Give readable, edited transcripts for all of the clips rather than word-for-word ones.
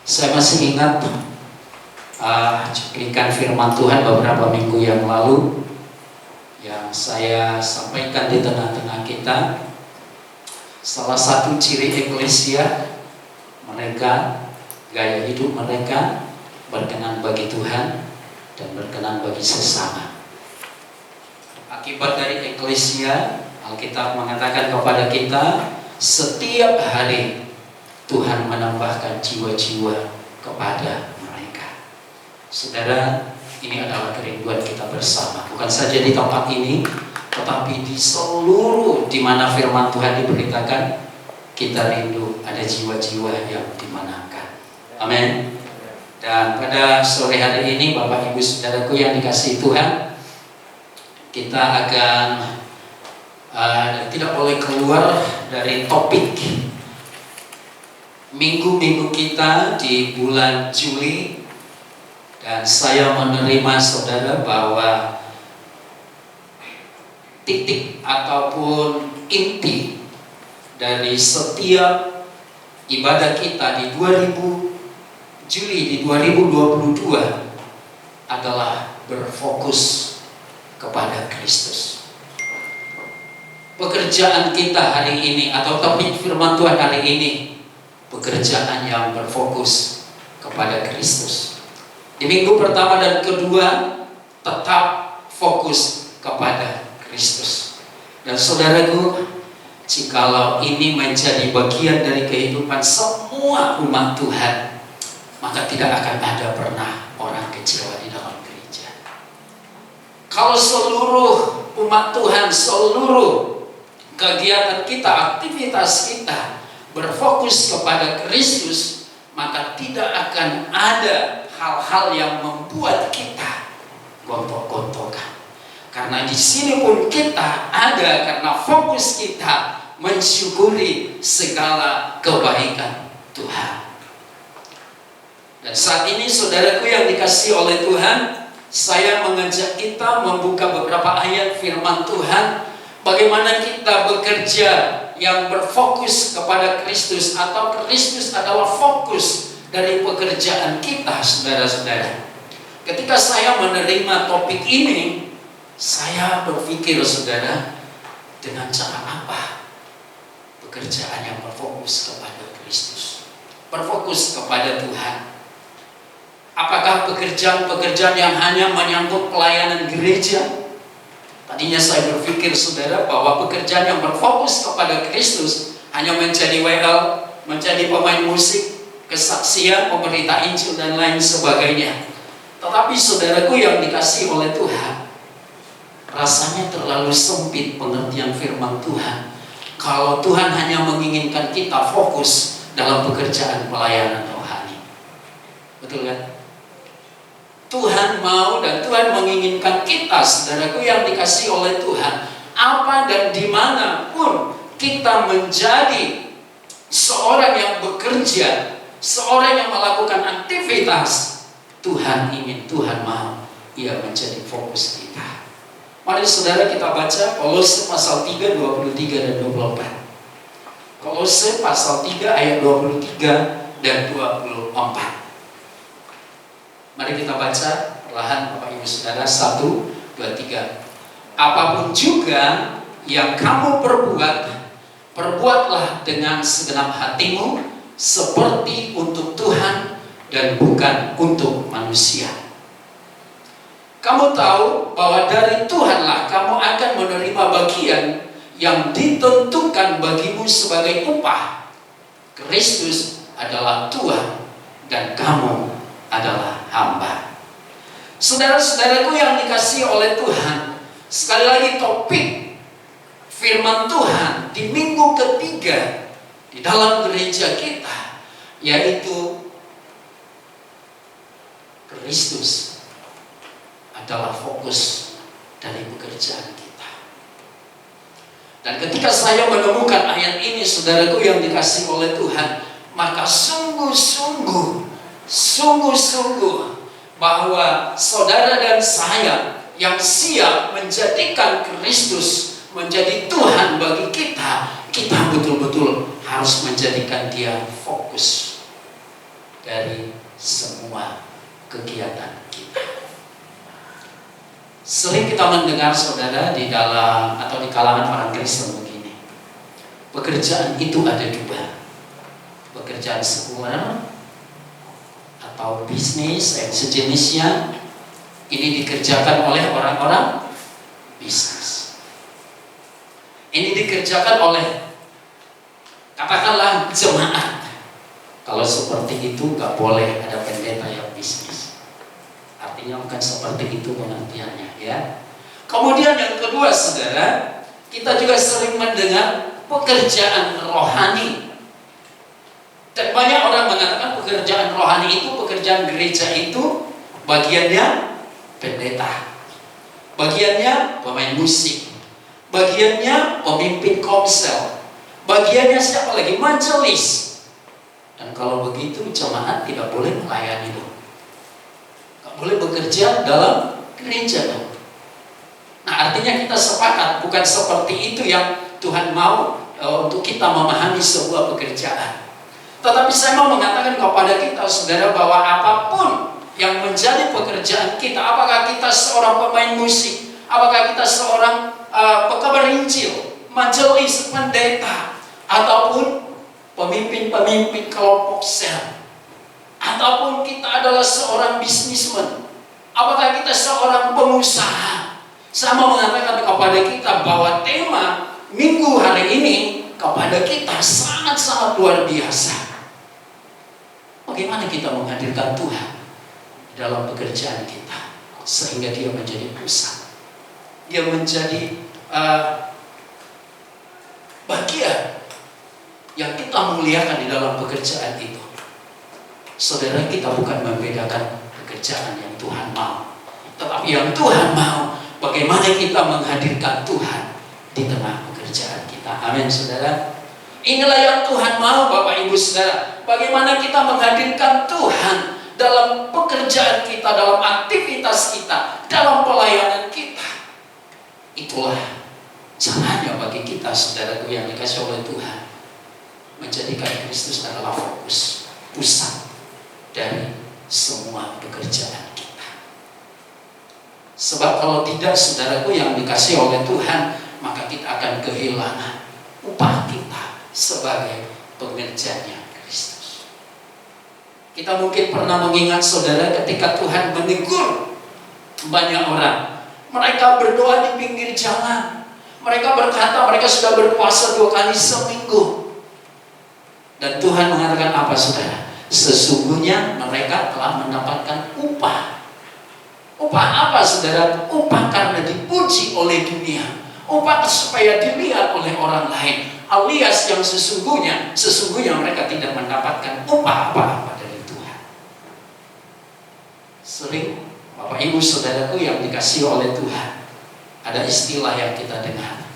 Saya masih ingat cuplikan firman Tuhan beberapa minggu yang lalu yang saya sampaikan di tengah-tengah kita. Salah satu ciri eklesia, mereka, gaya hidup mereka berkenan bagi Tuhan dan berkenan bagi sesama. Akibat dari eklesia, Alkitab mengatakan kepada kita, setiap hari Tuhan menambahkan jiwa-jiwa kepada mereka. Saudara, ini adalah kerinduan kita bersama. Bukan saja di tempat ini, tetapi di seluruh di mana firman Tuhan diberitakan, kita rindu ada jiwa-jiwa yang dimenangkan. Amin. Dan pada sore hari ini, Bapak Ibu Saudaraku yang dikasihi Tuhan, kita akan tidak boleh keluar dari topik minggu-minggu kita di bulan Juli. Dan saya menerima saudara bahwa titik ataupun inti dari setiap ibadah kita di Juli 2022 adalah berfokus kepada Kristus. Pekerjaan kita hari ini atau topik firman Tuhan hari ini, pekerjaan yang berfokus kepada Kristus. Di minggu pertama dan kedua tetap fokus kepada Kristus. Dan saudaraku, jikalau ini menjadi bagian dari kehidupan semua umat Tuhan, maka tidak akan ada pernah orang kecewa di dalam gereja. Kalau seluruh umat Tuhan, seluruh kegiatan kita, aktivitas kita berfokus kepada Kristus, maka tidak akan ada hal-hal yang membuat kita gontok-gontokan. Karena di sini pun kita ada karena fokus kita mensyukuri segala kebaikan Tuhan. Dan saat ini saudaraku yang dikasihi oleh Tuhan, saya mengajak kita membuka beberapa ayat firman Tuhan. Bagaimana kita bekerja yang berfokus kepada Kristus, atau Kristus adalah fokus dari pekerjaan kita, saudara-saudara. Ketika saya menerima topik ini, saya berpikir, saudara, dengan cara apa pekerjaan yang berfokus kepada Kristus, berfokus kepada Tuhan? Apakah pekerjaan-pekerjaan yang hanya menyangkut pelayanan gereja? Tadinya saya berpikir, saudara, bahwa pekerjaan yang berfokus kepada Kristus hanya menjadi WL, menjadi pemain musik, kesaksian, pemberita Injil, dan lain sebagainya. Tetapi saudaraku yang dikasihi oleh Tuhan, rasanya terlalu sempit pengertian firman Tuhan kalau Tuhan hanya menginginkan kita fokus dalam pekerjaan pelayanan rohani. Betul kan? Tuhan mau dan Tuhan menginginkan kita, saudaraku yang dikasihi oleh Tuhan, apa dan dimanapun kita menjadi seorang yang bekerja, seorang yang melakukan aktivitas, Tuhan ingin, Tuhan mau, ia menjadi fokus kita. Mari saudara kita baca Kolose pasal 3, 23 dan 24. Kolose pasal 3 ayat 23 dan 24. Mari kita baca perlahan Bapak Ibu Saudara. 1, 2, 3. Apapun juga yang kamu perbuat, perbuatlah dengan segenap hatimu, seperti untuk Tuhan dan bukan untuk manusia. Kamu tahu bahwa dari Tuhanlah kamu akan menerima bagian yang ditentukan bagimu sebagai upah. Kristus adalah Tuhan dan kamu adalah hamba. Saudara-saudaraku yang dikasihi oleh Tuhan, sekali lagi topik firman Tuhan di minggu ketiga di dalam gereja kita, yaitu Kristus adalah fokus dari pekerjaan kita. Dan ketika saya menemukan ayat ini, saudaraku yang dikasihi oleh Tuhan, maka sungguh-sungguh bahwa saudara dan saya yang siap menjadikan Kristus menjadi Tuhan bagi kita, kita betul-betul harus menjadikan dia fokus. dari semua kegiatan kita. Sering kita mendengar saudara di dalam atau di kalangan orang Kristen begini, pekerjaan itu ada dua, pekerjaan sekuler atau bisnis yang sejenisnya, ini dikerjakan oleh orang-orang bisnis. Ini dikerjakan oleh, katakanlah, jemaat. Kalau seperti itu gak boleh ada pendeta yang bisnis. Artinya bukan seperti itu pengertiannya, ya. Kemudian yang kedua saudara, kita juga sering mendengar pekerjaan rohani. Dan banyak orang mengatakan pekerjaan rohani itu, pekerjaan gereja itu bagiannya pendeta, bagiannya pemain musik, bagiannya pemimpin komsel, bagiannya siapa lagi? Majelis. Dan kalau begitu jemaat tidak boleh melayani dong, tidak boleh bekerja dalam gereja dong. Nah, artinya kita sepakat bukan seperti itu yang Tuhan mau untuk kita memahami sebuah pekerjaan. Tetapi saya mau mengatakan kepada kita saudara bahwa apapun yang menjadi pekerjaan kita, apakah kita seorang pemain musik, apakah kita seorang pekabar Injil, majelis, pendeta, ataupun pemimpin-pemimpin kelompok sel, ataupun kita adalah seorang bisnismen, apakah kita seorang pengusaha, saya mau mengatakan kepada kita bahwa tema minggu hari ini kepada kita sangat-sangat luar biasa. Bagaimana kita menghadirkan Tuhan dalam pekerjaan kita sehingga dia menjadi pusat, dia menjadi bagian yang kita muliakan di dalam pekerjaan itu. Saudara, kita bukan membedakan pekerjaan yang Tuhan mau, tetapi yang Tuhan mau, bagaimana kita menghadirkan Tuhan di tengah pekerjaan kita. Amin saudara. Inilah yang Tuhan mau Bapak Ibu Saudara. Bagaimana kita menghadirkan Tuhan dalam pekerjaan kita, dalam aktivitas kita, dalam pelayanan kita. Itulah caranya bagi kita saudaraku yang dikasih oleh Tuhan, menjadikan Kristus adalah fokus, pusat dari semua pekerjaan kita. Sebab kalau tidak saudaraku yang dikasih oleh Tuhan, maka kita akan kehilangan upah kita sebagai pengerjanya Kristus. Kita mungkin pernah mengingat saudara ketika Tuhan menegur banyak orang. Mereka berdoa di pinggir jalan. Mereka berkata mereka sudah berpuasa 2 kali seminggu. Dan Tuhan mengatakan apa saudara? Sesungguhnya mereka telah mendapatkan upah. Upah apa saudara? Upah karena dipuji oleh dunia. Upah supaya dilihat oleh orang lain. Alias yang sesungguhnya mereka tidak mendapatkan upah apa-apa dari Tuhan. Sering Bapak Ibu Saudaraku yang dikasihi oleh Tuhan, ada istilah yang kita dengar,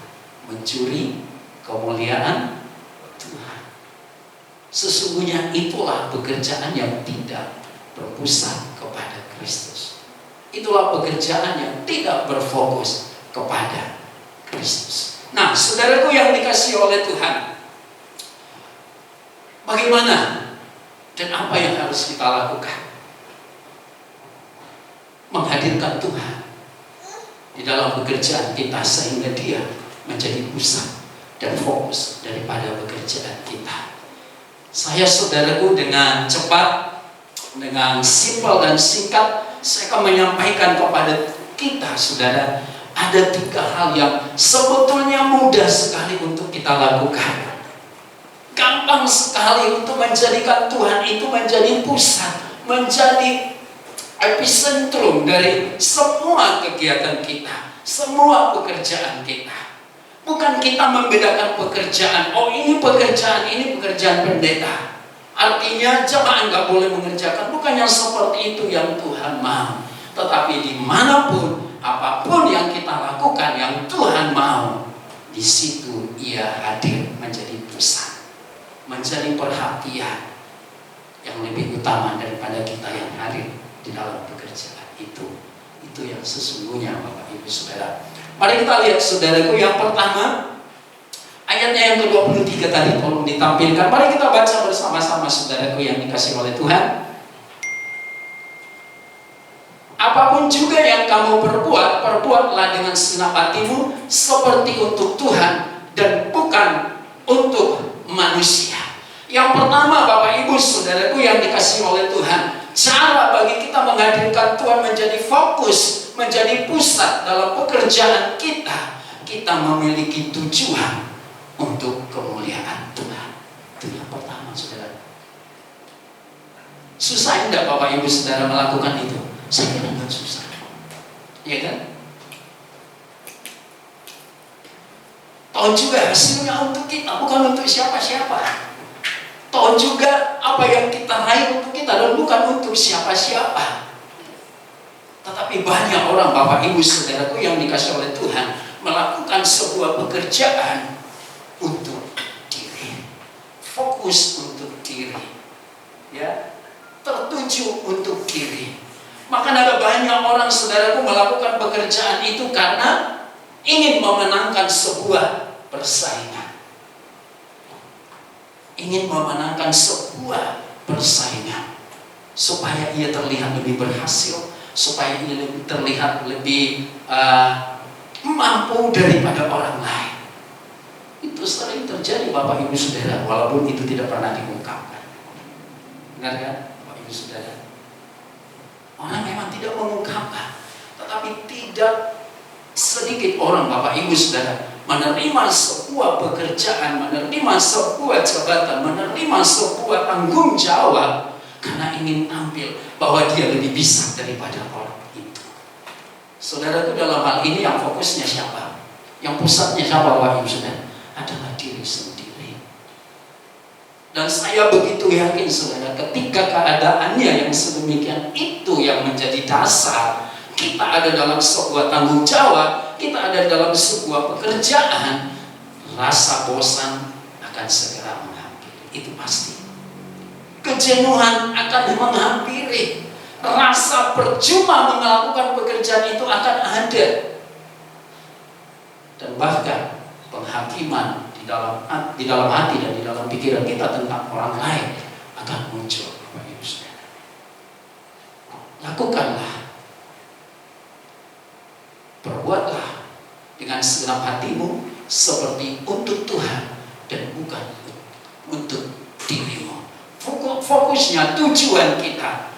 mencuri kemuliaan Tuhan. Sesungguhnya itulah pekerjaan yang tidak berpusat kepada Kristus. Itulah pekerjaan yang tidak berfokus kepada Kristus. Nah, saudaraku yang dikasihi oleh Tuhan, bagaimana dan apa yang harus kita lakukan? Menghadirkan Tuhan di dalam pekerjaan kita sehingga dia menjadi pusat dan fokus daripada pekerjaan kita. Saya saudaraku dengan cepat, dengan simpel dan singkat, saya akan menyampaikan kepada kita saudara, ada 3 hal yang sebetulnya mudah sekali untuk kita lakukan. Gampang sekali untuk menjadikan Tuhan itu menjadi pusat, menjadi epicentrum dari semua kegiatan kita, semua pekerjaan kita. Bukan kita membedakan pekerjaan, oh ini pekerjaan pendeta, artinya jemaat nggak boleh mengerjakan. Bukan yang seperti itu yang Tuhan mau. Tetapi dimanapun, apapun yang kita lakukan yang Tuhan mau, di situ Ia hadir menjadi pusat, menjadi perhatian yang lebih utama daripada kita yang hadir di dalam pekerjaan itu. Itu yang sesungguhnya Bapak Ibu Saudara. Mari kita lihat saudaraku yang pertama, Ayatnya yang ke-23 tadi tolong ditampilkan. Mari kita baca bersama-sama saudaraku yang dikasihi oleh Tuhan. Apapun juga yang kamu perbuat, perbuatlah dengan segenap hatimu seperti untuk Tuhan dan bukan untuk manusia. Yang pertama, Bapak Ibu saudaraku yang dikasihi oleh Tuhan, cara bagi kita menghadirkan Tuhan menjadi fokus, menjadi pusat dalam pekerjaan kita, kita memiliki tujuan untuk kemuliaan Tuhan. Itu yang pertama, saudara. Susah enggak Bapak Ibu saudara melakukan itu? Saya kira enggak susah. Iya kan? Tahu juga hasilnya untuk kita, bukan untuk siapa-siapa. Tahu juga apa yang kita raih untuk kita dan bukan untuk siapa-siapa. Tetapi banyak orang Bapak Ibu saudaraku yang dikasihi oleh Tuhan melakukan sebuah pekerjaan untuk diri, fokus untuk diri, ya, tertuju untuk diri. Maka ada banyak orang saudaraku melakukan pekerjaan itu karena ingin memenangkan sebuah persaingan. Ingin memenangkan sebuah persaingan supaya ia terlihat lebih berhasil, supaya ia terlihat lebih mampu daripada orang lain. Itu sering terjadi Bapak Ibu Saudara, walaupun itu tidak pernah diungkapkan. Benar kan Bapak Ibu Saudara? Orang memang tidak mengungkapkan, tetapi tidak sedikit orang Bapak Ibu Saudara menerima sebuah pekerjaan, menerima sebuah jabatan, menerima sebuah tanggung jawab karena ingin tampil bahwa dia lebih bisa daripada orang itu. Saudara itu dalam hal ini yang fokusnya siapa? Yang pusatnya siapa Bapak Ibu Saudara? Adalah diri sendiri. Dan saya begitu yakin saudara, ketika keadaannya yang sedemikian itu yang menjadi dasar kita ada dalam sebuah tanggung jawab, kita ada dalam sebuah pekerjaan, rasa bosan akan segera menghampiri. Itu pasti. Kejenuhan akan menghampiri. Rasa percuma melakukan pekerjaan itu akan ada. Dan bahkan penghakiman di dalam hati dan di dalam pikiran kita tentang orang lain akan muncul. Lakukanlah, perbuatlah dengan segenap hatimu seperti untuk Tuhan dan bukan untuk dirimu. Fokusnya, tujuan kita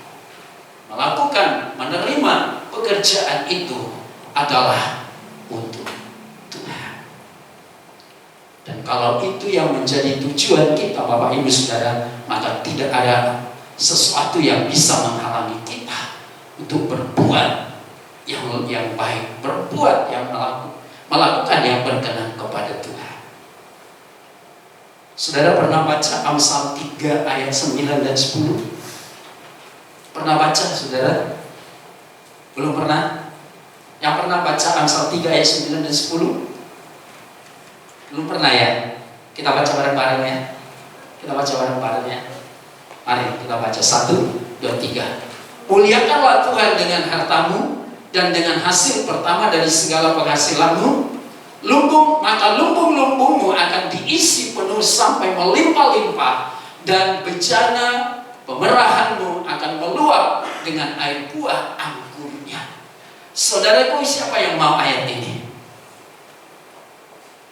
melakukan, menerima pekerjaan itu adalah untuk Tuhan. Dan kalau itu yang menjadi tujuan kita Bapak Ibu Saudara, maka tidak ada sesuatu yang bisa menghalangi kita untuk berbuat yang baik, berbuat yang melakukan yang berkenan kepada Tuhan. Saudara pernah baca Amsal 3 ayat 9 dan 10? Pernah baca saudara? Belum pernah? Yang pernah baca Amsal 3 ayat 9 dan 10? Belum pernah ya? Kita baca bareng-bareng ya. Kita baca bareng-bareng ya. Mari kita baca 1, 2, 3. Muliakanlah Tuhan dengan hartamu dan dengan hasil pertama dari segala penghasilanmu. Maka lumbung-lumbungmu akan diisi penuh sampai melimpah-limpah, dan bejana pemerahanmu akan meluap dengan air buah anggurnya. Saudaraku, siapa yang mau ayat ini?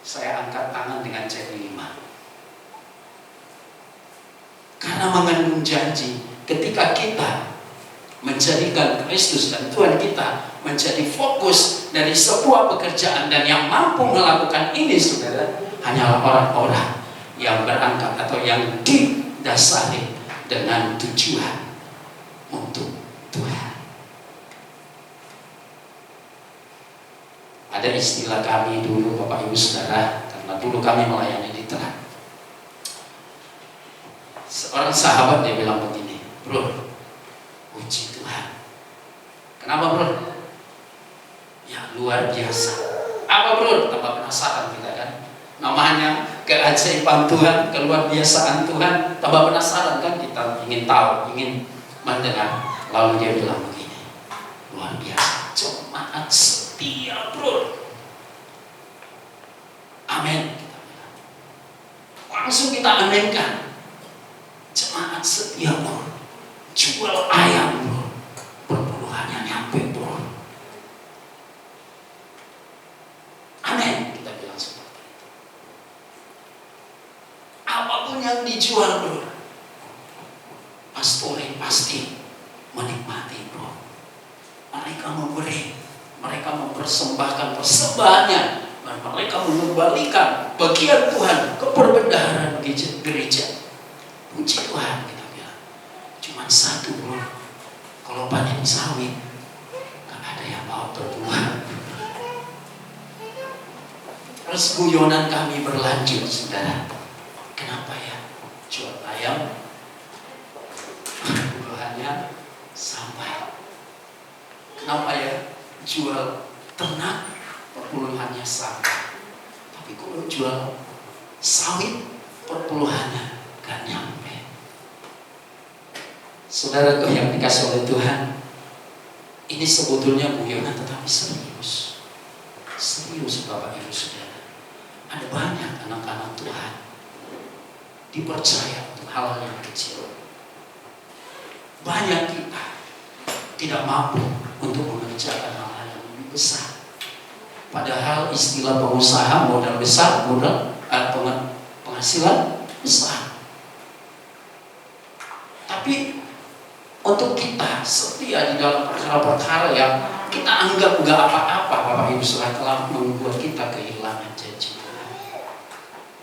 Saya angkat tangan dengan jari 5. Karena mengandung janji ketika kita menjadikan Kristus dan Tuhan kita menjadi fokus dari sebuah pekerjaan, dan yang mampu melakukan ini saudara hanyalah orang-orang yang berangkat atau yang didasari dengan tujuan untuk Tuhan. Ada istilah kami dulu Bapak Ibu Saudara, karena dulu kami melayani di Terang. Seorang sahabat dia bilang begini, bro, puji Tuhan. Kenapa bro? Ya luar biasa. Apa bro? Tambah penasaran kita kan. Namanya keajaiban Tuhan, keluar biasaan Tuhan. Tambah penasaran kan, kita ingin tahu, ingin mendengar. Lalu dia bilang begini, luar biasa, jemaat setia bro. Amin. Langsung kita aminkan. Jemaat setia bro, jual ayam bro, perpuluhannya nyampe bro. Amin, kita bilang seperti itu. Apapun yang dijual bro, pastorin pasti menikmati bro. Mereka memberi, mereka mempersembahkan persembahannya, dan mereka mengembalikan bagian Tuhan ke perbendaharaan gereja. Puji Tuhan, kita bilang. Cuma satu bro, kalau panen sawit gak ada yang mau berbuah. Terus guyonan kami berlanjut, saudara. Kenapa ya jual ayam buahannya sampai? Kenapa ya jual ternak perpuluhannya sampai? Tapi kalau jual sawit perpuluhannya gak nyampe. Saudaraku yang dikasih oleh Tuhan, ini sebetulnya guyonan tetapi serius. Serius Bapak Ibu Saudara. Ada banyak anak-anak Tuhan dipercaya untuk hal-hal yang kecil. Banyak kita tidak mampu untuk mengerjakan hal-hal yang lebih besar. Padahal istilah pengusaha modal besar, penghasilan besar. Tapi untuk kita setia di dalam perkara-perkara yang kita anggap enggak apa-apa, Bapak Ibu Saudara, telah membuat kita kehilangan janji Tuhan.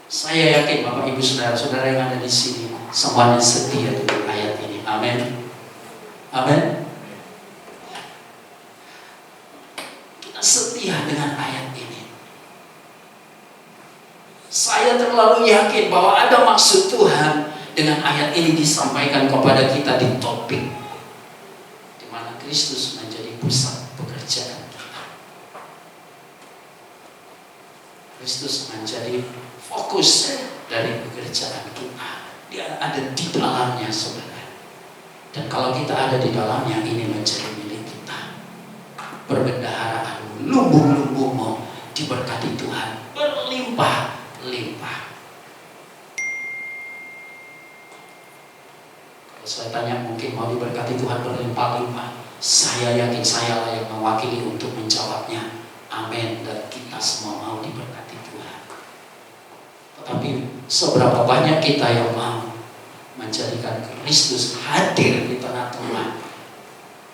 Saya yakin Bapak Ibu Saudara yang ada di sini semuanya setia dengan ayat ini. Amin. Amin. Kita setia dengan ayat ini. Saya terlalu yakin bahwa ada maksud Tuhan dengan ayat ini disampaikan kepada kita di topik di mana Kristus menjadi pusat pekerjaan kita. Kristus menjadi fokus dari pekerjaan kita. Dia ada di dalamnya, saudara. Dan kalau kita ada di dalamnya, ini menjadi milik kita. Perbendaharaan lumbung-lumbungmu diberkati Tuhan berlimpah-limpah. Kalau saya tanya mungkin mau diberkati Tuhan berlimpah-limpah, saya yakin saya lah yang mewakili untuk menjawabnya. Amin. Dan kita semua mau diberkati Tuhan. Tetapi seberapa banyak kita yang mau menjadikan Kristus hadir di tengah-tengah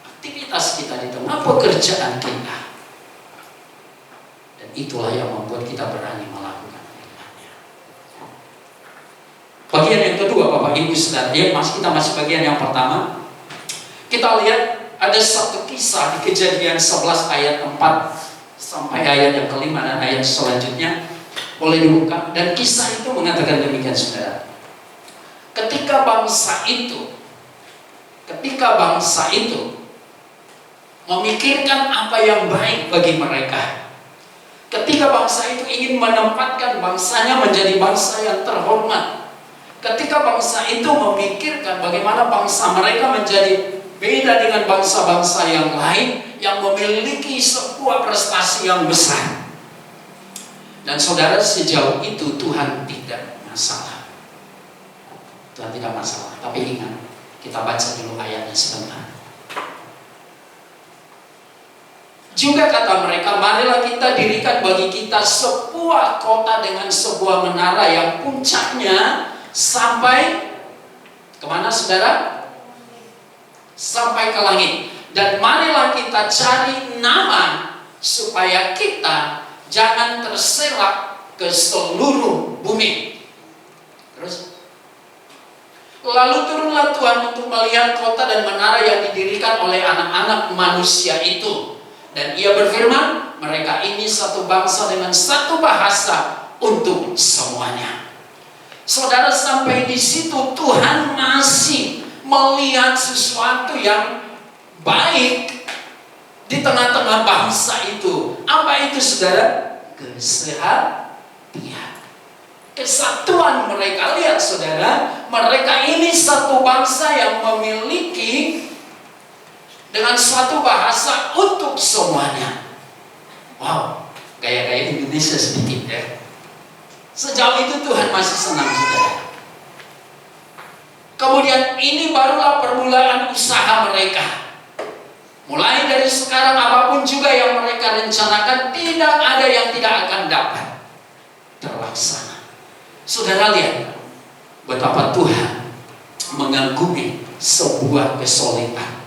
aktivitas kita, di tengah pekerjaan kita. Dan itulah yang membuat kita berani melakukan firman-Nya. Bagian yang kedua Bapak Ibu Saudara, kita masih bagian yang pertama. Kita lihat ada satu kisah di Kejadian 11 ayat 4 sampai ayat yang kelima dan ayat selanjutnya. Boleh dibuka. Dan kisah itu mengatakan demikian, saudara. Ketika bangsa itu memikirkan apa yang baik bagi mereka, ketika bangsa itu ingin menempatkan bangsanya menjadi bangsa yang terhormat, ketika bangsa itu memikirkan bagaimana bangsa mereka menjadi beda dengan bangsa-bangsa yang lain yang memiliki sebuah prestasi yang besar. Dan saudara, sejauh itu Tuhan tidak masalah. Tuhan tidak masalah. Tapi ingat, kita baca dulu ayatnya sebentar. Juga kata mereka, marilah kita dirikan bagi kita sebuah kota dengan sebuah menara yang puncaknya sampai kemana, saudara? Sampai ke langit. Dan marilah kita cari nama supaya kita jangan terserak ke seluruh bumi. Terus, lalu turunlah Tuhan untuk melihat kota dan menara yang didirikan oleh anak-anak manusia itu. Dan ia berfirman, mereka ini satu bangsa dengan satu bahasa untuk semuanya. Saudara, sampai di situ Tuhan masih melihat sesuatu yang baik di tengah-tengah bangsa itu. Apa itu, saudara? Kesehatan, kesatuan mereka. Lihat saudara, mereka ini satu bangsa yang memiliki dengan suatu bahasa untuk semuanya. Wow, gaya-gaya Indonesia sedikit ya. Sejauh itu Tuhan masih senang, saudara. Kemudian ini barulah permulaan usaha mereka. Mulai dari sekarang apapun juga yang mereka rencanakan, tidak ada yang tidak akan dapat terlaksana. Saudara lihat betapa Tuhan mengagumi sebuah kesolehan,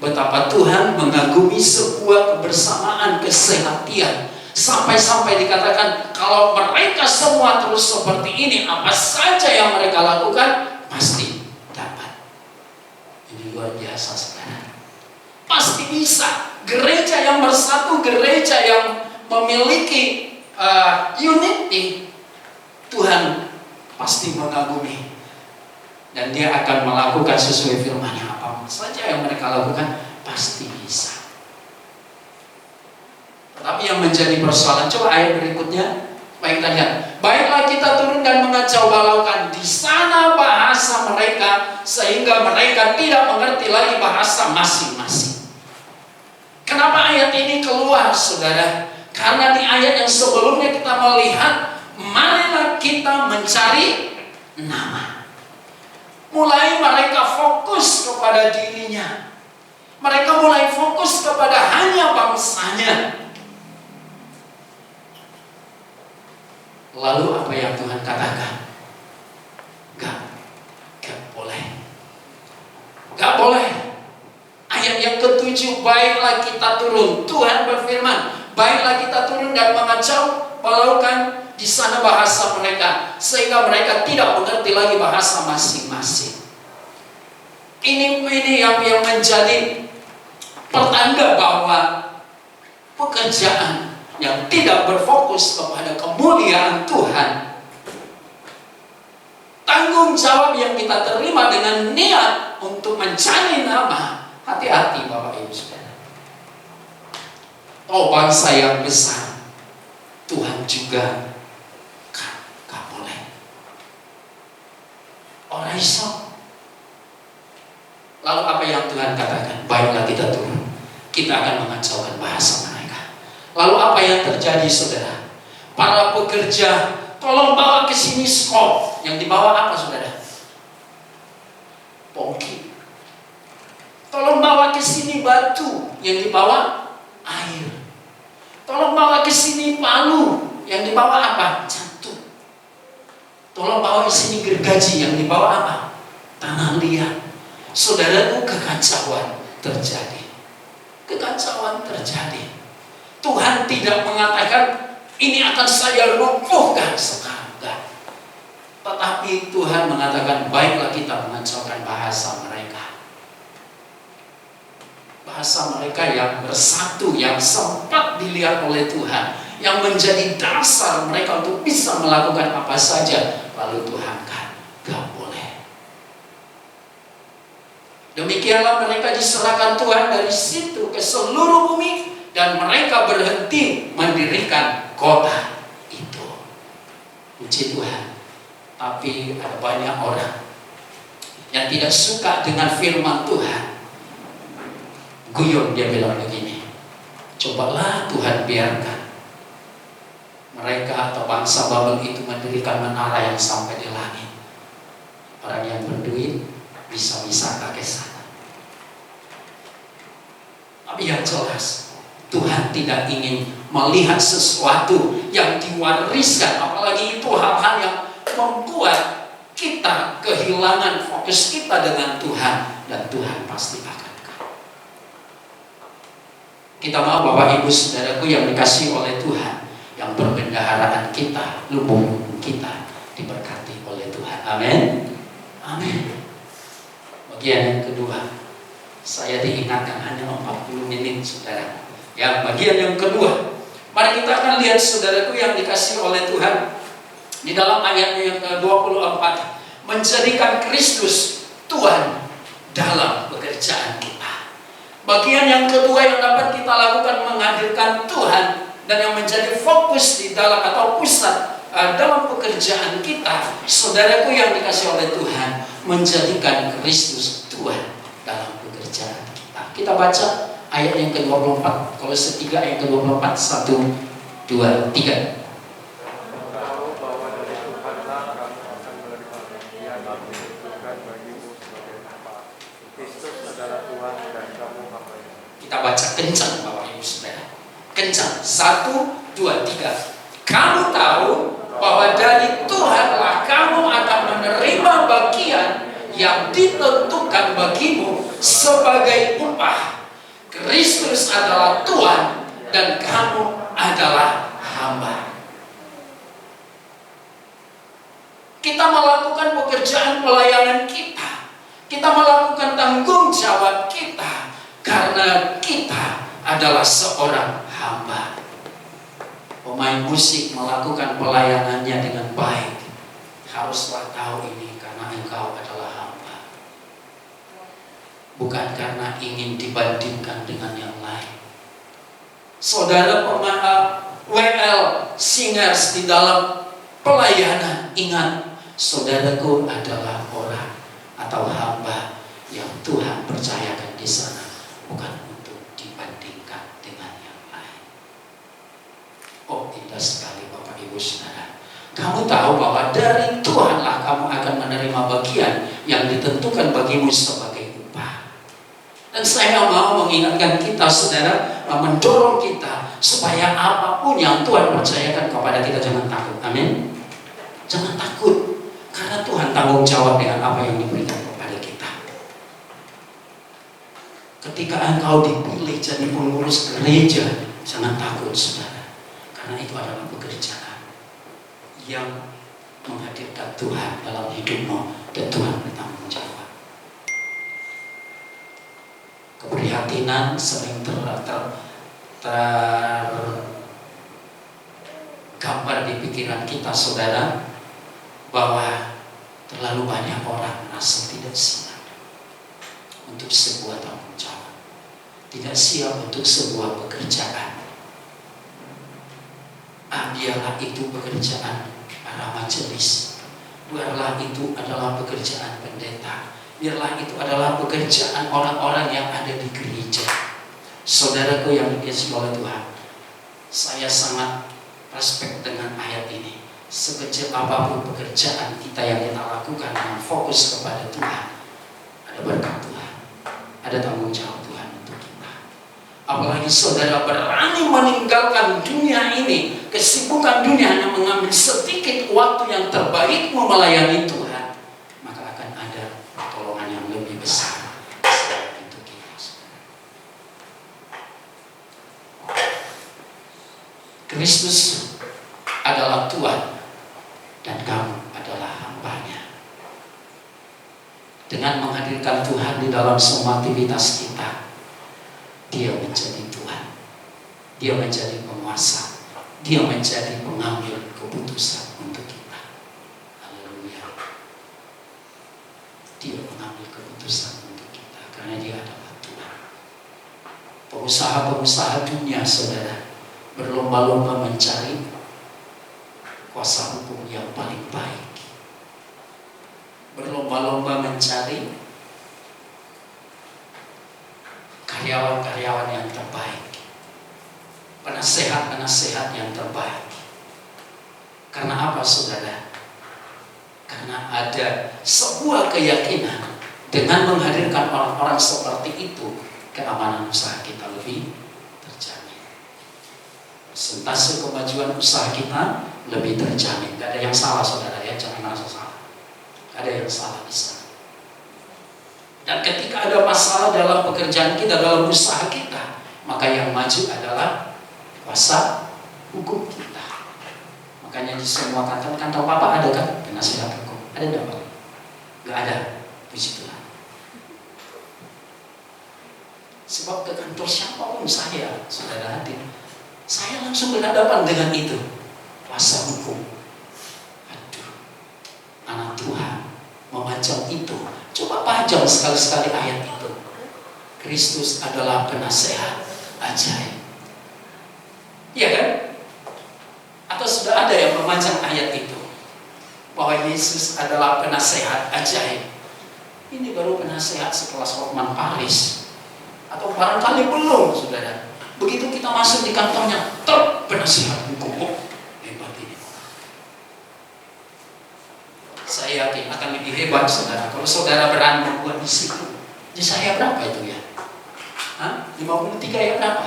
betapa Tuhan mengagumi sebuah kebersamaan, kesehatian. Sampai-sampai dikatakan kalau mereka semua terus seperti ini, apa saja yang mereka lakukan pasti dapat. Ini luar biasa, saudara. Pasti bisa. Gereja yang bersatu, gereja yang memiliki unity, Tuhan pasti mengagumi. Dan Dia akan melakukan sesuai firman-Nya. Apa saja yang mereka lakukan pasti bisa. Tapi yang menjadi persoalan, coba ayat berikutnya. Baik, kita lihat. Baiklah kita turun dan mengacau balaukan di sana bahasa mereka, sehingga mereka tidak mengerti lagi bahasa masing-masing. Kenapa ayat ini keluar, saudara? Karena di ayat yang sebelumnya kita melihat, marilah kita mencari nama. Mulai mereka fokus kepada dirinya. Mereka mulai fokus kepada hanya bangsanya. Lalu apa yang Tuhan katakan? Gak boleh. Gak boleh. Ayat yang ke-7, baiklah kita turun. Tuhan berfirman, baiklah kita turun dan mengacau balaukan di sana bahasa mereka, sehingga mereka tidak mengerti lagi bahasa masing-masing. Ini yang menjadi pertanda bahwa pekerjaan yang tidak berfokus kepada kemuliaan Tuhan, tanggung jawab yang kita terima dengan niat untuk mencari nama, hati-hati Bapak Ibu Saudara. Oh, bangsa yang besar, Tuhan juga gak boleh. Orang iso. Lalu apa yang Tuhan katakan? Baiklah kita turun, kita akan mengacaukan bahasa mereka. Lalu apa yang terjadi, saudara? Para pekerja, tolong bawa ke sini skop. Yang dibawa apa, saudara? Pongki. Tolong bawa ke sini batu. Yang dibawa air. Tolong bawa ke sini palu. Yang dibawa apa? Jantung. Tolong bawa ke sini gergaji. Yang dibawa apa? Tanah liat. Saudaraku, kekacauan terjadi. Kekacauan terjadi. Tuhan tidak mengatakan ini akan saya lumpuhkan sekarang. Tetapi Tuhan mengatakan baiklah kita mengacaukan bahasa mereka. Bahasa mereka yang bersatu, yang sempat dilihat oleh Tuhan, yang menjadi dasar mereka untuk bisa melakukan apa saja. Lalu Tuhan gak boleh. Demikianlah mereka diserahkan Tuhan dari situ ke seluruh bumi. Dan mereka berhenti mendirikan kota itu. Puji Tuhan. Tapi ada banyak orang yang tidak suka dengan firman Tuhan. Guyon, dia bilang begini, cobalah Tuhan biarkan mereka atau bangsa Babel itu mendirikan menara yang sampai di langit. Orang yang berduit bisa wisata ke sana. Tapi yang jelas, Tuhan tidak ingin melihat sesuatu yang diwariskan, apalagi itu hal-hal yang membuat kita kehilangan fokus kita dengan Tuhan, dan Tuhan pasti akan kalah. Kita mau Bapak Ibu Saudaraku yang dikasihi oleh Tuhan, yang perbendaharaan kita, lubung kita diberkati oleh Tuhan. Amin. Amin. Bagian yang kedua, saya diingatkan hanya 40 menit, saudara. Yang bagian yang kedua, mari kita akan lihat saudaraku yang dikasihi oleh Tuhan, di dalam ayat yang ke-24, menjadikan Kristus Tuhan dalam pekerjaan kita. Bagian yang kedua yang dapat kita lakukan menghadirkan Tuhan, dan yang menjadi fokus di dalam atau pusat dalam pekerjaan kita, saudaraku yang dikasihi oleh Tuhan, menjadikan Kristus Tuhan dalam pekerjaan kita. Kita baca ayat yang ke-24, Kolose 3 ayat ke-24, 1, 2, 3. Tuhan dan kamu hamba-Nya. Kita baca kencang Bapak Ibu Saudara. Kencang. 1, 2, 3. Kamu tahu bahwa dari Tuhanlah kamu akan menerima bagian yang ditentukan bagimu sebagai upah. Kristus adalah Tuhan dan kamu adalah hamba. Kita melakukan pekerjaan pelayanan kita. Kita melakukan tanggung jawab kita karena kita adalah seorang hamba. Pemain musik melakukan pelayanannya dengan baik. Haruslah tahu ini karena engkau adalah hamba. Bukan karena ingin dibandingkan dengan yang lain. Saudara pemain WL singers di dalam pelayanan, ingat, saudaraku adalah orang atau hamba yang Tuhan percayakan di sana, bukan untuk dibandingkan dengan yang lain. Oh, indah sekali Bapak Ibu Saudara. Kamu tahu bahwa dari Tuhanlah kamu akan menerima bagian yang ditentukan bagimu sebagai upah. Dan saya mau mengingatkan kita, saudara, mendorong kita supaya apapun yang Tuhan percayakan kepada kita, jangan takut. Amin. Jangan takut, karena Tuhan tanggung jawab dengan apa yang diberikan kepada kita. Ketika engkau dipilih jadi pengurus gereja, jangan takut saudara, karena itu adalah pekerjaan yang menghadirkan Tuhan dalam hidupmu dan Tuhan bertanggung jawab. Keprihatinan sering tergambar di pikiran kita saudara, bahwa terlalu banyak orang merasa tidak siap untuk sebuah tanggung jawab, tidak siap untuk sebuah pekerjaan. Biarlah itu pekerjaan para majelis, biarlah itu adalah pekerjaan pendeta, biarlah itu adalah pekerjaan orang-orang yang ada di gereja. Saudaraku yang dikasihi oleh Tuhan, saya sangat respect dengan ayat ini. Sekecil apapun pekerjaan kita yang kita lakukan dengan fokus kepada Tuhan, ada berkat Tuhan, ada tanggung jawab Tuhan untuk kita. Apalagi saudara berani meninggalkan dunia ini, kesibukan dunia, hanya mengambil sedikit waktu yang terbaikmu melayani Tuhan, maka akan ada pertolongan yang lebih besar untuk kita. Kristus adalah Tuhan dan kamu adalah hamba-Nya. Dengan menghadirkan Tuhan di dalam semua aktivitas kita, Dia menjadi Tuhan, Dia menjadi penguasa, Dia menjadi pengambil keputusan untuk kita. Haleluya. Dia mengambil keputusan untuk kita karena Dia adalah Tuhan. Pengusaha-pengusaha dunia saudara berlomba-lomba mencari kuasa hukum yang paling baik, berlomba-lomba mencari karyawan-karyawan yang terbaik, penasehat-penasehat yang terbaik. Karena apa saudara? Karena ada sebuah keyakinan, dengan menghadirkan orang-orang seperti itu, keamanan usaha kita lebih terjamin, persentase kemajuan usaha kita lebih terjamin. Gak ada yang salah saudara ya, jangan merasa salah. Gak ada yang salah di sana. Dan ketika ada masalah dalam pekerjaan kita, dalam usaha kita, maka yang maju adalah kuasa hukum kita. Makanya di semua kantor Papa ada kan penasihat hukum? Ada enggak Pak? Gak ada. Puji Tuhan. Sebab ke kantor siapapun saya, saudara hadir, saya langsung berhadapan dengan itu. Kuasa hukum. Aduh, anak Tuhan memajang itu. Coba pajang sekali-sekali ayat itu. Kristus adalah penasehat ajaib. Iya kan? Atau sudah ada yang memajang ayat itu, bahwa Yesus adalah penasehat ajaib. Ini baru penasehat sekelas Hotman Paris. Atau barangkali belum, saudara. Begitu kita masuk di kantornya, penasehat hukum. Saya yakin akan lebih hebat saudara kalau saudara berani membuat di situ. Jadi saya berapa itu ya? 53 ayat berapa?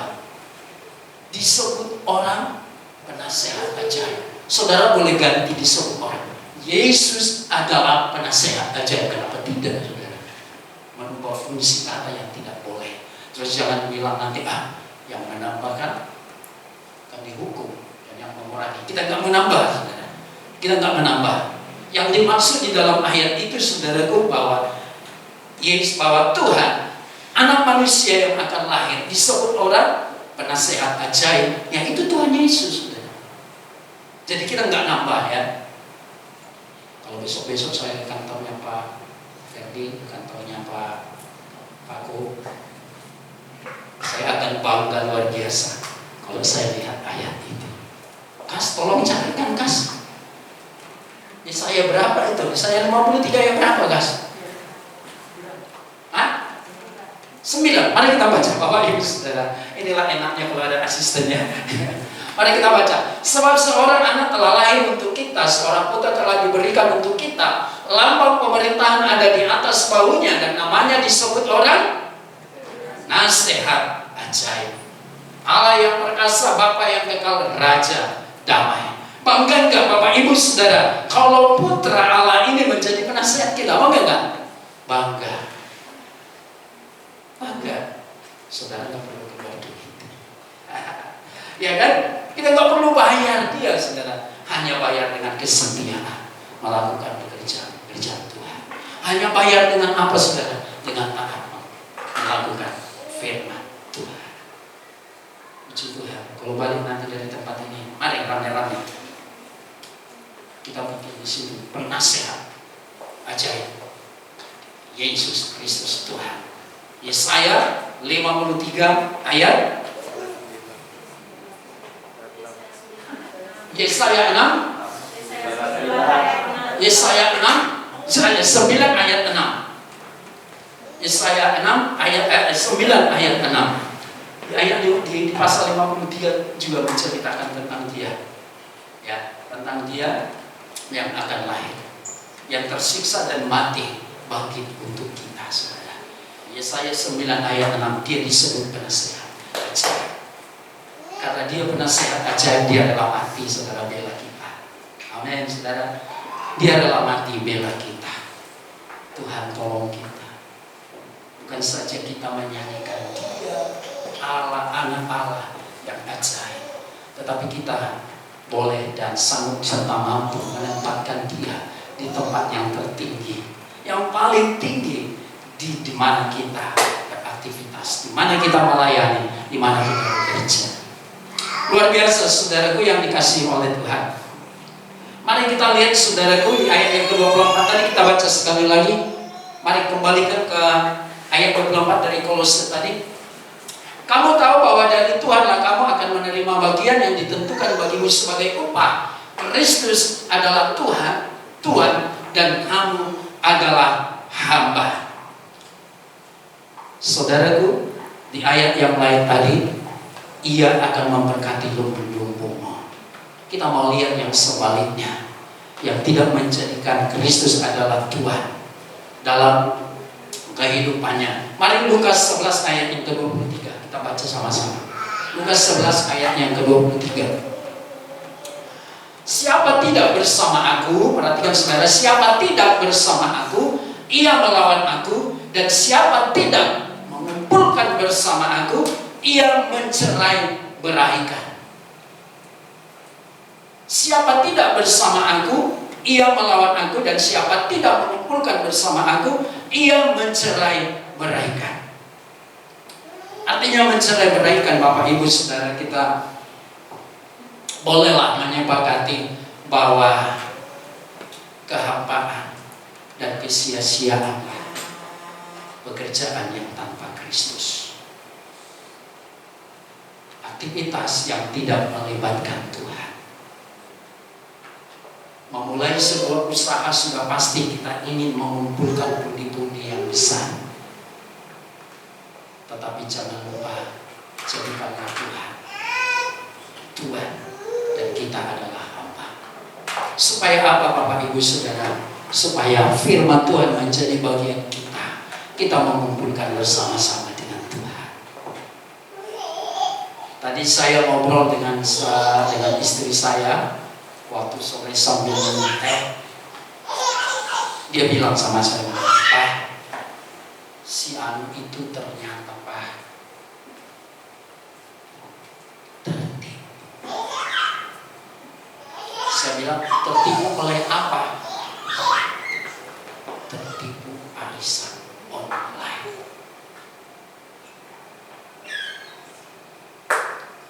Disebut orang penasehat ajaib. Saudara boleh ganti disebut orang Yesus adalah penasehat ajaib. Kenapa tidak, saudara? Merubah fungsi kata yang tidak boleh. Terus jangan bilang nanti yang menambahkan akan dihukum dan yang mengurangi. Kita nggak menambah, saudara. Kita nggak menambah. Yang dimaksud di dalam ayat itu, saudaraku, bahwa Yesus, bahwa Tuhan, anak manusia yang akan lahir disebut orang penasehat ajaib, yang itu Tuhan Yesus, saudara. Jadi kita nggak nambah ya. Kalau besok-besok saya ke kantornya Pak Ferdi, kantornya Pak Ko, saya akan bangga luar biasa kalau saya lihat ayat itu. Kas, tolong carikan Kas. Yesaya berapa itu? Yesaya 53 yang berapa, Kas? 9. Mari kita baca, Bapak Ibu Saudara. Inilah enaknya kalau ada asistennya. Mari kita baca. Sebab seorang anak telah lahir untuk kita, seorang putra telah diberikan untuk kita. Lambang pemerintahan ada di atas bahunya dan namanya disebut orang Nasehat Ajaib, Allah yang perkasa, Bapa yang kekal, Raja Damai. Bangga enggak Bapak Ibu Saudara kalau putra Allah ini menjadi penasehat kita? Bangga enggak? Bangga. Bangga. Saudara nggak perlu keluar duit. Ya kan? Kita nggak perlu bayar dia, saudara. Hanya bayar dengan kesetiaan melakukan pekerjaan Tuhan. Hanya bayar dengan apa, saudara? Dengan taat melakukan firman Tuhan. Puji Tuhan. Kalau balik nanti dari tempat ini, mari rame-rame kita bikin di sini penasehat ajaib Yesus Kristus Tuhan. Yesaya 53 ayat Yesaya 6 Yesaya 9 ayat 6 Yesaya 6 ayat 9 ayat 6. Ayat di pasal 53 juga menceritakan tentang dia, ya, tentang dia yang akan lahir, yang tersiksa dan mati, bangkit untuk kita, saudara. Yesaya 9 ayat 6, dia disebut penasehat ajaib. Karena dia penasehat ajaib, dia rela mati, saudara, bela kita. Amin, saudara. Dia rela mati bela kita. Tuhan tolong kita. Bukan saja kita menyanyikan dia Allah, anak Allah yang ajaib, tetapi kita boleh dan sanggup serta mampu menempatkan dia di tempat yang tertinggi, yang paling tinggi, di mana kita beraktivitas, di mana kita melayani, di mana kita bekerja. Luar biasa, saudaraku yang dikasihi oleh Tuhan. Mari kita lihat, saudaraku, di ayat yang ke-24 tadi kita baca sekali lagi. Mari kembalikan ke ayat 24 dari Kolose tadi. Kamu tahu bahwa dari Tuhanlah kamu akan menerima bagian yang ditentukan bagimu sebagai upah. Kristus adalah Tuhan, dan kamu adalah hamba. Saudaraku, di ayat yang lain tadi, ia akan memberkati lumbung-lumbungmu. Kita mau lihat yang sebaliknya, yang tidak menjadikan Kristus adalah Tuhan dalam kehidupannya. Mari Lukas 11 ayat yang ke-23 kita baca sama-sama. Lukas 11 ayat yang ke-23. Siapa tidak bersama aku, perhatikan saudara, siapa tidak bersama aku, ia melawan aku, dan siapa tidak mengumpulkan bersama aku, ia mencerai beraikan. Siapa tidak bersama aku, ia melawan aku, dan siapa tidak mengumpulkan bersama aku, ia mencerai beraikan. Artinya mencerai beraikan, Bapak Ibu Saudara, kita bolehlah menyepakati bahwa kehampaan dan kesia-siaan pekerjaan yang tanpa Kristus, aktivitas yang tidak melibatkan Tuhan. Memulai sebuah usaha sudah pasti kita ingin mengumpulkan pundi-pundi yang besar, tetapi jangan lupa jadikanlah Tuhan, dan kita adalah hamba. Supaya apa, Bapak Ibu Saudara? Supaya firman Tuhan menjadi bagian kita. Kita mengumpulkan bersama-sama dengan Tuhan. Tadi saya ngobrol dengan istri saya waktu sore sambil minum teh. Dia bilang sama saya, "Pak, si Anu itu ternyata Pak tertipu." Saya bilang, "Tertipu oleh apa?" "Tertipu arisan online."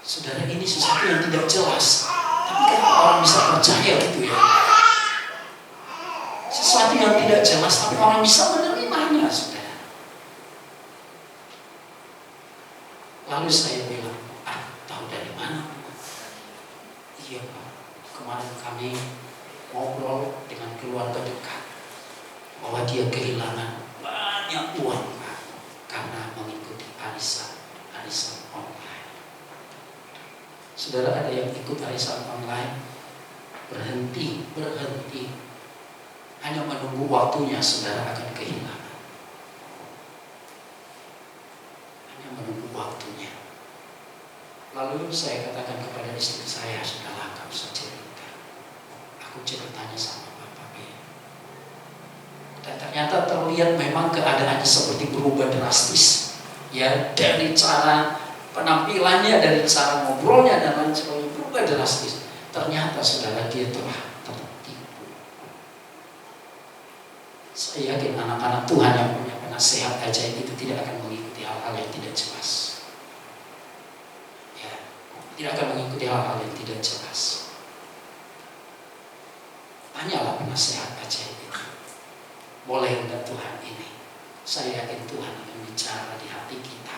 Saudara, ini sesuatu yang tidak jelas, tapi kenapa orang bisa percaya gitu ya? Sesuatu yang tidak jelas, tapi orang bisa menerimanya, saudara. Lalu saya bilang, tahu dari mana? "Iya Pak, kemarin kami ngobrol dengan keluarga dekat bahwa dia kehilangan banyak uang Pak, karena mengikuti arisan online." Saudara, ada yang ikut arisan online berhenti, hanya menunggu waktunya saudara akan kehilangan. Hanya menunggu waktunya. Lalu saya katakan kepada istri saya, "Sudahlah, kamu usah cerita. Aku ceritanya sama Bapak B." Dan ternyata terlihat memang keadaannya seperti berubah drastis. Ya, dari cara penampilannya, dari cara ngobrolnya dan lain sebagainya berubah drastis. Ternyata saudara, dia telah tertipu. Saya yakin anak-anak Tuhan yang punya penasehat ajaib itu tidak akan mengikuti hal-hal yang tidak jelas. Ya, tidak akan mengikuti hal-hal yang tidak jelas. Tanyalah penasehat ajaib itu, boleh enggak Tuhan ini? Saya yakin Tuhan akan bicara di hati kita.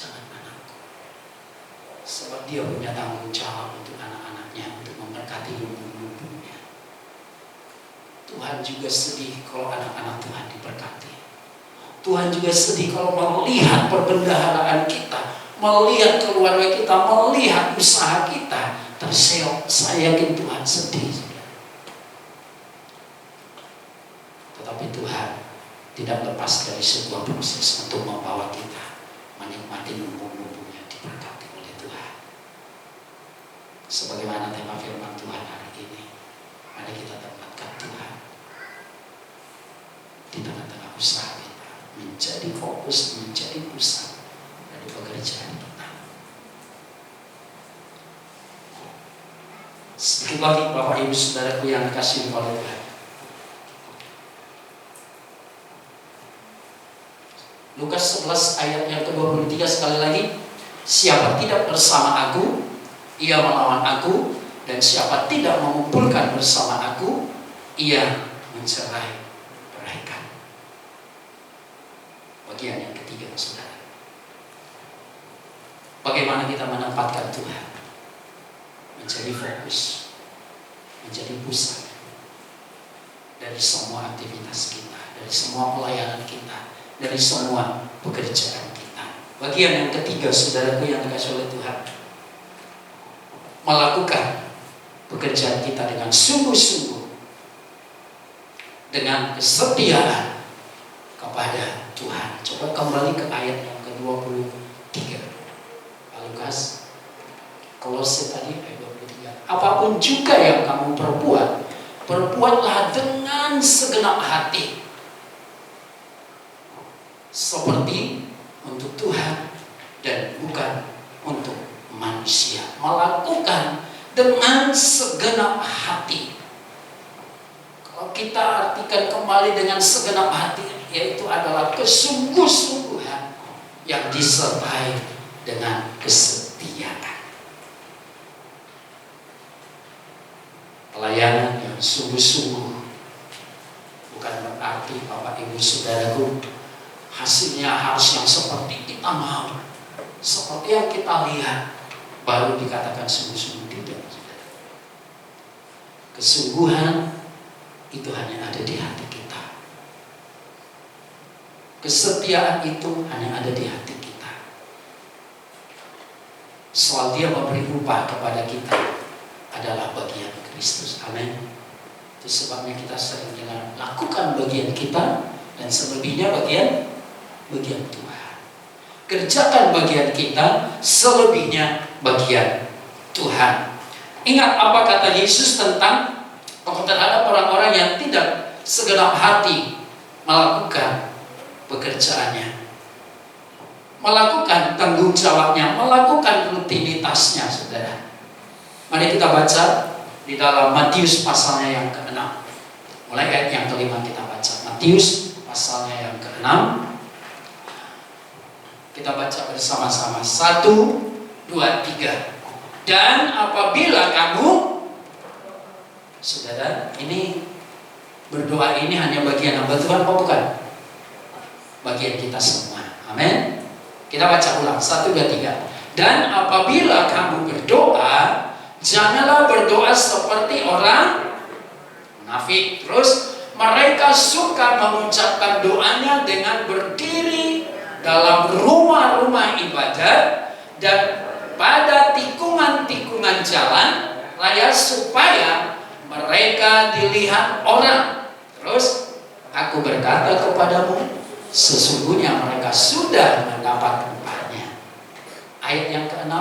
Jangan anakku, sebab dia punya tanggung jawab untuk anak-anaknya, untuk memberkati lumbung-lumbungnya. Tuhan juga sedih kalau anak-anak Tuhan diberkati. Tuhan juga sedih kalau melihat perbendaharaan kita, melihat keluarga kita, melihat usaha kita terseok. Saya yakin Tuhan sedih. Tetapi Tuhan tidak lepas dari sebuah proses untuk membawa kita menikmati lumbung-lumbungnya diberkati oleh Tuhan. Sebagaimana tema firman Tuhan hari ini, mari kita tempatkan Tuhan di tengah-tengah usaha kita, menjadi fokus, menjadi pusat dari pekerjaan kita. Sedikit lagi Bapak Ibu Saudaraku yang dikasihi oleh Tuhan. Lukas 11 ayat yang ke-23 sekali lagi. "Siapa tidak bersama aku, ia melawan aku, dan siapa tidak mengumpulkan bersama aku, ia mencerai-beraikan." Bagian yang ketiga, saudara. Bagaimana kita menempatkan Tuhan menjadi fokus, menjadi pusat dari semua aktivitas kita, dari semua pelayanan kita, dari semua pekerjaan kita. Bagian yang ketiga, saudaraku yang dikasihi oleh Tuhan, melakukan pekerjaan kita dengan sungguh-sungguh, dengan kesetiaan kepada Tuhan. Coba kembali ke ayat yang ke-23. Lukas, Kolose tadi ayat 23. "Apapun juga yang kamu perbuat, perbuatlah dengan segenap hati, seperti untuk Tuhan dan bukan untuk manusia." Melakukan dengan segenap hati. Kalau kita artikan kembali dengan segenap hati, yaitu adalah kesungguh-sungguhan yang disertai dengan kesetiaan. Pelayanan yang sungguh-sungguh bukan berarti Bapak Ibu Saudaraku hasilnya harus yang seperti kita mau, seperti yang kita lihat baru dikatakan sungguh-sungguh. Tidak. Kesungguhan itu hanya ada di hati kita. Kesetiaan itu hanya ada di hati kita. Soal Dia memberi upah kepada kita adalah bagian Kristus. Amin. Itu sebabnya kita sering dengan lakukan bagian kita, dan selebihnya bagian Tuhan. Kerjakan bagian kita, selebihnya bagian Tuhan. Ingat apa kata Yesus tentang terhadap orang-orang yang tidak segenap hati melakukan pekerjaannya, melakukan tanggung jawabnya, melakukan rutinitasnya, saudara. Mari kita baca di dalam Matius pasalnya yang ke-6. Mulai ayat yang ke-5 kita baca. Matius pasalnya yang ke-6. Kita baca bersama-sama. 1, 2, 3. Dan apabila kamu, saudara, ini berdoa ini hanya bagian hamba Tuhan apa bukan? Bagian kita semua. Amin. Kita baca ulang. 1, 2, 3. Dan apabila kamu berdoa, janganlah berdoa seperti orang munafik. Terus mereka suka mengucapkan doanya dengan berdiri dalam rumah-rumah ibadat dan pada tikungan-tikungan jalan raya supaya mereka dilihat orang. Terus aku berkata kepadamu, sesungguhnya mereka sudah mendapat upahnya. Ayat yang ke-6.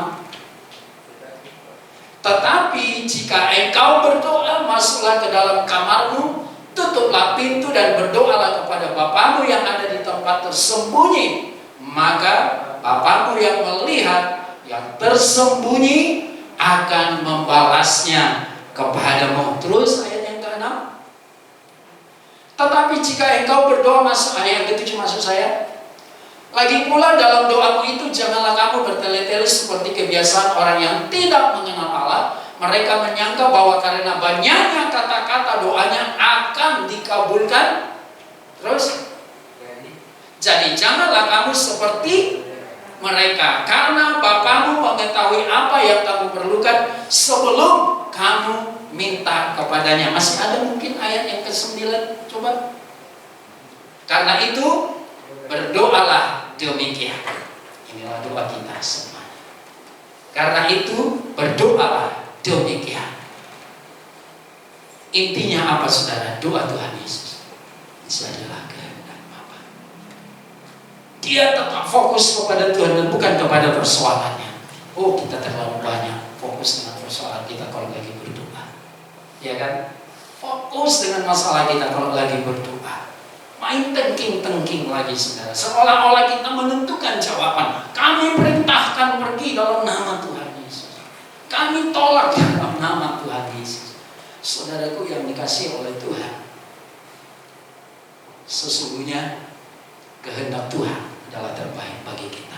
Tetapi jika engkau berdoa, masuklah ke dalam kamarmu, tutuplah pintu dan berdoalah kepada Bapamu yang ada di tempat tersembunyi. Maka Bapamu yang melihat yang tersembunyi akan membalasnya kepadamu. Terus ayat yang ke-6. Tetapi jika engkau berdoa, masuk ayat yang ke-7 maksud saya. Lagi pula dalam doamu itu janganlah kamu bertele-tele seperti kebiasaan orang yang tidak mengenal Allah. Mereka menyangka bahwa karena banyaknya kata-kata doanya akan dikabulkan. Terus, jadi janganlah kamu seperti mereka, karena Bapamu mengetahui apa yang kamu perlukan sebelum kamu minta kepadanya. Masih ada mungkin ayat yang ke-9, coba. Karena itu berdoalah demikian. Inilah doa kita semua. Karena itu berdoalah demikian. Intinya apa, saudara? Doa Tuhan Yesus itu adalah kehendak Bapa. Dia tetap fokus kepada Tuhan dan bukan kepada persoalannya. Oh, kita terlalu banyak fokus dengan persoalan kita kalau lagi berdoa, ya kan? Fokus dengan masalah kita kalau lagi berdoa. Main tengking-tengking lagi, saudara. Seolah-olah kita menentukan jawaban. Kami perintahkan pergi dalam nama Tuhan Yesus. Kami tolak dalam nama Tuhan Yesus. Saudaraku yang dikasihi oleh Tuhan, sesungguhnya kehendak Tuhan adalah terbaik bagi kita.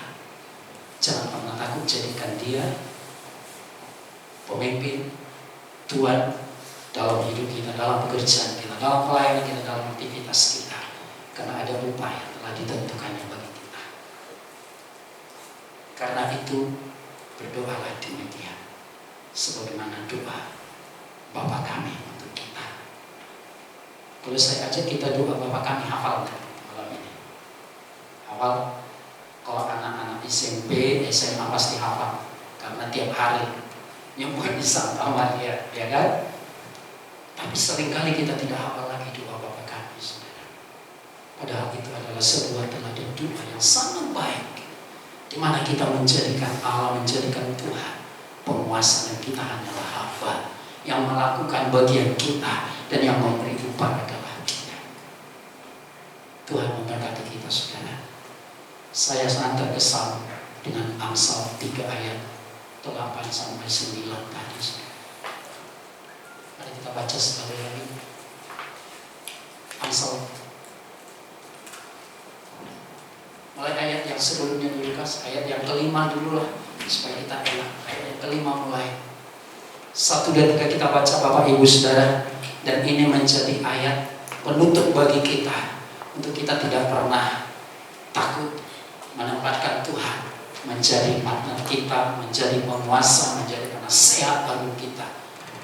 Jangan pernah takut jadikan Dia pemimpin, Tuhan dalam hidup kita, dalam pekerjaan kita, dalam pelayanan kita, dalam aktivitas kita. Karena ada upah yang telah ditentukannya bagi kita. Karena itu berdoalah demikian, sebagaimana doa Bapa kami untuk kita. Kalau saya ajak kita doa Bapa kami, hafal malam ini. Hafal. Kalau anak-anak SMP, SMA pasti hafal, karena tiap hari nyebut di Santa ya kan? Tapi seringkali kita tidak hafal lagi doa Bapa kami, saudara. Padahal itu adalah sebuah teladan doa yang sangat baik, di mana kita menjadikan Allah, menjadikan Tuhan penguasa, dan kita hanyalah hamba yang melakukan bagian kita, dan yang memberi upah adalah Dia. Tuhan memberkati kita, saudara. Saya sangat terkesan dengan Amsal 3 ayat 8 sampai 9 tadi. Mari kita baca sekali lagi. Amsal, mulai ayat yang sebelumnya dulu, ayat yang ke-5 dulu lah, supaya kita enak. Ayat yang ke-5 mulai. 1 dan 3 kita baca Bapak Ibu Saudara. Dan ini menjadi ayat penutup bagi kita, untuk kita tidak pernah takut menempatkan Tuhan menjadi partner kita, menjadi penguasa, menjadi penasehat baru kita.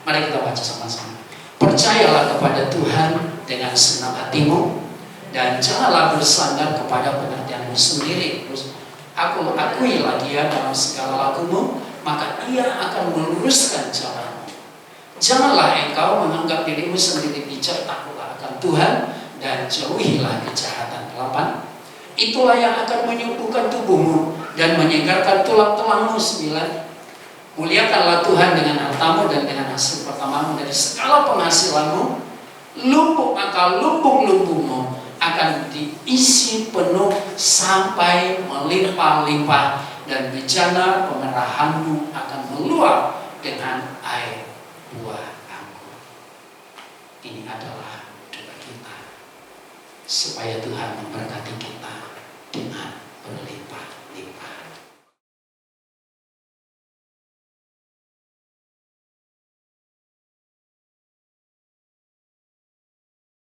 Mari kita baca sama-sama. Percayalah kepada Tuhan dengan senang hatimu, dan janganlah bersandar kepada pengertianmu sendiri. Terus, aku akuilah Dia dalam segala lakumu, maka Ia akan meluruskan jalanmu. Janganlah engkau menganggap dirimu sendiri bijak, takutlah akan Tuhan dan jauhilah kejahatan. 8. Itulah yang akan menyembuhkan tubuhmu dan menyegarkan tulang-tulangmu. 9. Muliakanlah Tuhan dengan hartamu dan dengan hasil pertamamu dari segala penghasilanmu. Maka lumbung-lumbungmu akan diisi penuh sampai melimpah-limpah, dan bejana pemerahanmu akan meluap dengan air buah anggur. Ini adalah doa kita supaya Tuhan memberkati kita